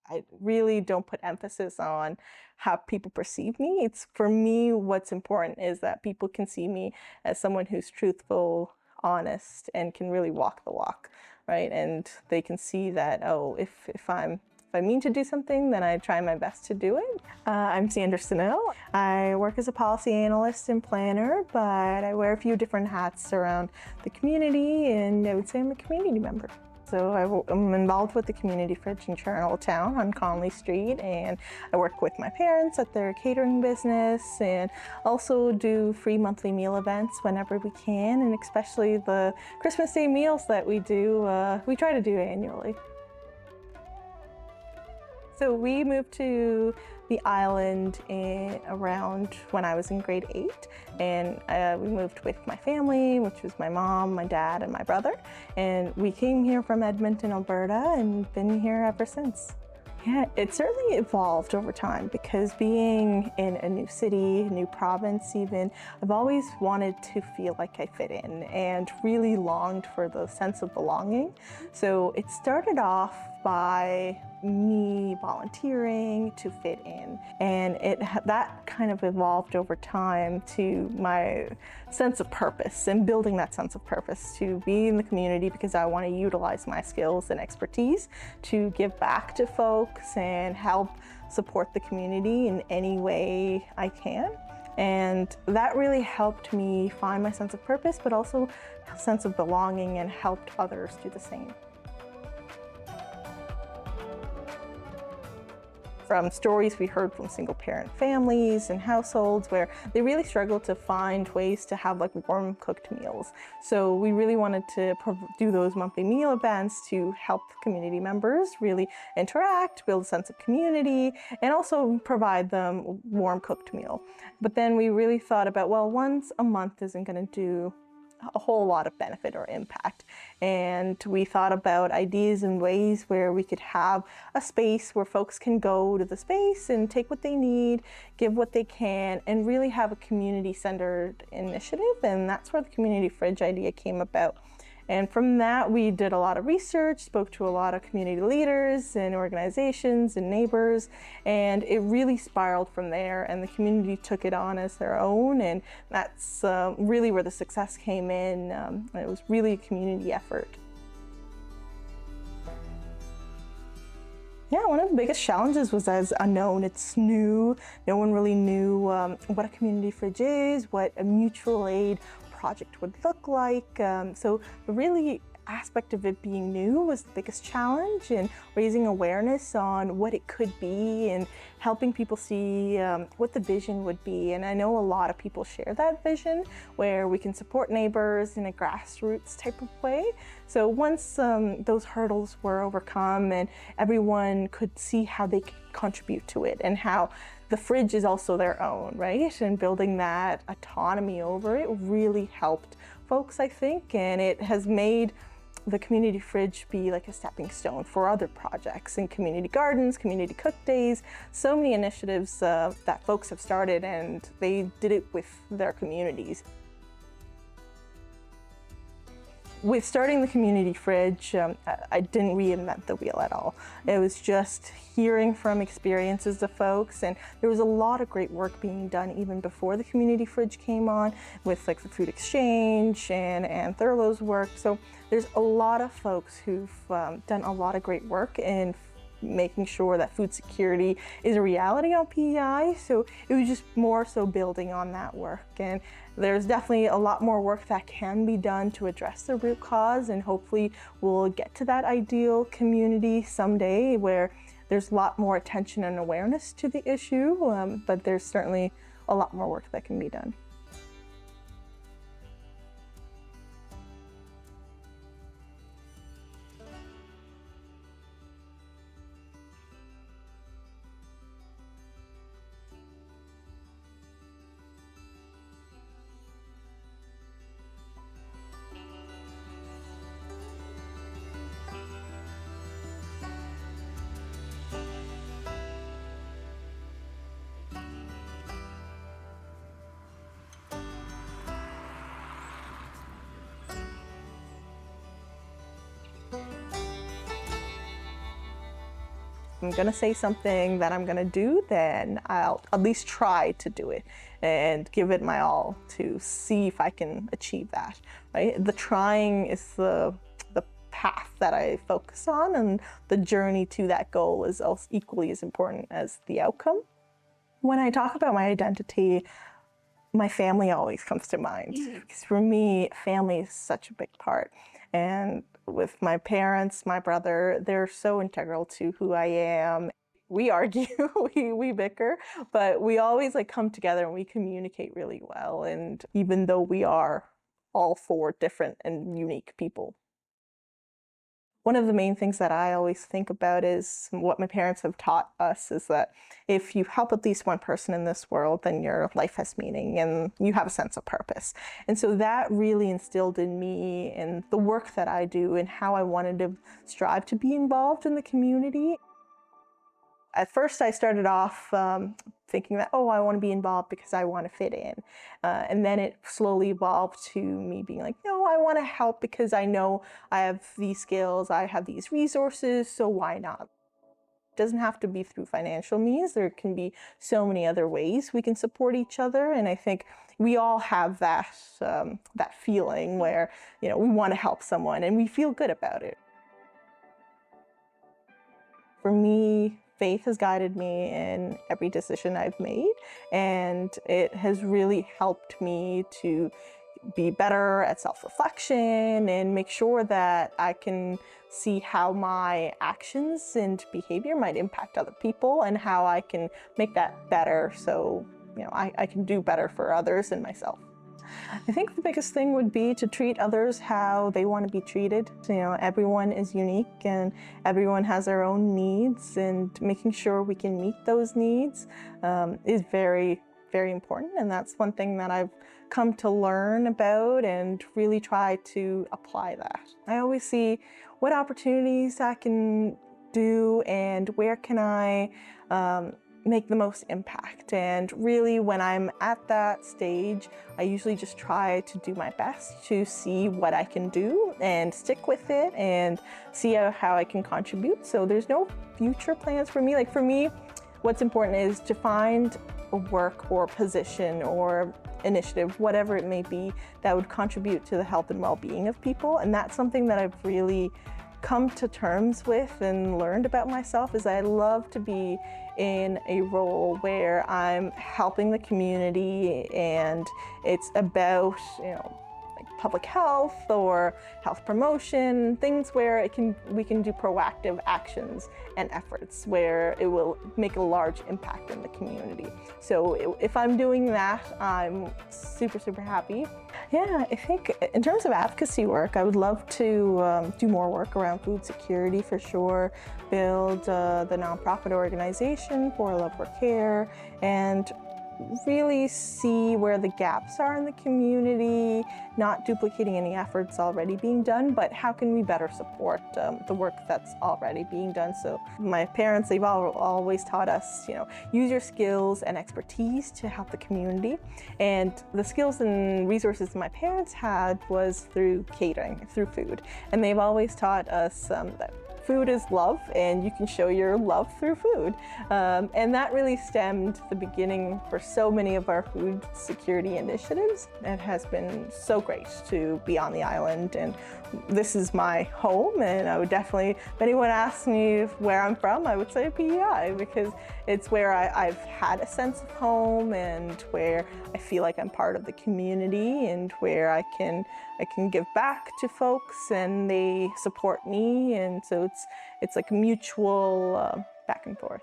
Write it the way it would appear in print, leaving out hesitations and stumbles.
I really don't put emphasis on how people perceive me. It's for me, what's important is that people can see me as someone who's truthful, honest, and can really walk the walk, right? And they can see that, oh, if I mean to do something, then I try my best to do it. I'm Sandra Sunil. I work as a policy analyst and planner, but I wear a few different hats around the community, and I would say I'm a community member. So I'm involved with the community fridge in Charlottetown on Conley Street, and I work with my parents at their catering business and also do free monthly meal events whenever we can, and especially the Christmas Day meals that we try to do annually. So we moved to the island around when I was in grade 8, and we moved with my family, which was my mom, my dad, and my brother. And we came here from Edmonton, Alberta, and been here ever since. Yeah, it certainly evolved over time because being in a new city, a new province even, I've always wanted to feel like I fit in and really longed for the sense of belonging. So it started off by me volunteering to fit in, and that kind of evolved over time to my sense of purpose and building that sense of purpose to be in the community because I want to utilize my skills and expertise to give back to folks and help support the community in any way I can. And that really helped me find my sense of purpose, but also a sense of belonging, and helped others do the same. From stories we heard from single-parent families and households where they really struggle to find ways to have like warm cooked meals. So we really wanted to do those monthly meal events to help community members really interact, build a sense of community, and also provide them a warm cooked meal. But then we really thought about, well, once a month isn't going to do a whole lot of benefit or impact. And we thought about ideas and ways where we could have a space where folks can go to the space and take what they need, give what they can, and really have a community-centered initiative. And that's where the community fridge idea came about. And from that, we did a lot of research, spoke to a lot of community leaders and organizations and neighbors, and it really spiraled from there, and the community took it on as their own, and that's really where the success came in. It was really a community effort. Yeah, one of the biggest challenges was as unknown. It's new. No one really knew what a community fridge is, what a mutual aid project would look like. So the really aspect of it being new was the biggest challenge, and raising awareness on what it could be and helping people see what the vision would be. And I know a lot of people share that vision where we can support neighbors in a grassroots type of way. So once those hurdles were overcome and everyone could see how they could contribute to it and how the fridge is also their own, right? And building that autonomy over it really helped folks, I think, and it has made the community fridge be like a stepping stone for other projects and community gardens, community cook days, so many initiatives that folks have started, and they did it with their communities. With starting the community fridge, I didn't reinvent the wheel at all. It was just hearing from experiences of folks, and there was a lot of great work being done even before the community fridge came on with like the food exchange and Thurlow's work. So there's a lot of folks who've done a lot of great work in making sure that food security is a reality on PEI. So it was just more so building on that work. And there's definitely a lot more work that can be done to address the root cause, and hopefully we'll get to that ideal community someday where there's a lot more attention and awareness to the issue, but there's certainly a lot more work that can be done. I'm gonna say something that I'm gonna do, then I'll at least try to do it and give it my all to see if I can achieve that, right? The trying is the path that I focus on, and the journey to that goal is also equally as important as the outcome. When I talk about my identity, my family always comes to mind, because for me, family is such a big part. And with my parents, my brother, they're so integral to who I am. We argue, we bicker, but we always come together and we communicate really well. And even though we are all four different and unique people. One of the main things that I always think about is what my parents have taught us is that if you help at least one person in this world, then your life has meaning and you have a sense of purpose. And so that really instilled in me in the work that I do and how I wanted to strive to be involved in the community. At first, I started off thinking that, oh, I want to be involved because I want to fit in. And then it slowly evolved to me being like, no, I want to help because I know I have these skills, I have these resources, so why not? It doesn't have to be through financial means. There can be so many other ways we can support each other. And I think we all have that, that feeling where, we want to help someone and we feel good about it. For me, faith has guided me in every decision I've made, and it has really helped me to be better at self-reflection and make sure that I can see how my actions and behavior might impact other people and how I can make that better so I can do better for others and myself. I think the biggest thing would be to treat others how they want to be treated. Everyone is unique and everyone has their own needs, and making sure we can meet those needs is very, very important. And that's one thing that I've come to learn about and really try to apply that. I always see what opportunities I can do and where can I make the most impact. And really, when I'm at that stage, I usually just try to do my best to see what I can do and stick with it and see how I can contribute. So there's no future plans for me. For me, what's important is to find a work or position or initiative, whatever it may be, that would contribute to the health and well-being of people. And that's something that I've really come to terms with and learned about myself, is I love to be in a role where I'm helping the community and it's about, public health or health promotion, things where we can do proactive actions and efforts where it will make a large impact in the community. So if I'm doing that, I'm super, super happy. Yeah, I think in terms of advocacy work, I would love to do more work around food security for sure, build the nonprofit organization for Love for Care, and really see where the gaps are in the community, not duplicating any efforts already being done, but how can we better support the work that's already being done. So my parents, they've always taught us, use your skills and expertise to help the community. And the skills and resources my parents had was through catering, through food. And they've always taught us that food is love, and you can show your love through food. And that really stemmed the beginning for so many of our food security initiatives. It has been so great to be on the island, and this is my home, and I would definitely, if anyone asks me where I'm from, I would say PEI, because it's where I've had a sense of home and where I feel like I'm part of the community and where I can give back to folks and they support me, and so it's like a mutual back and forth.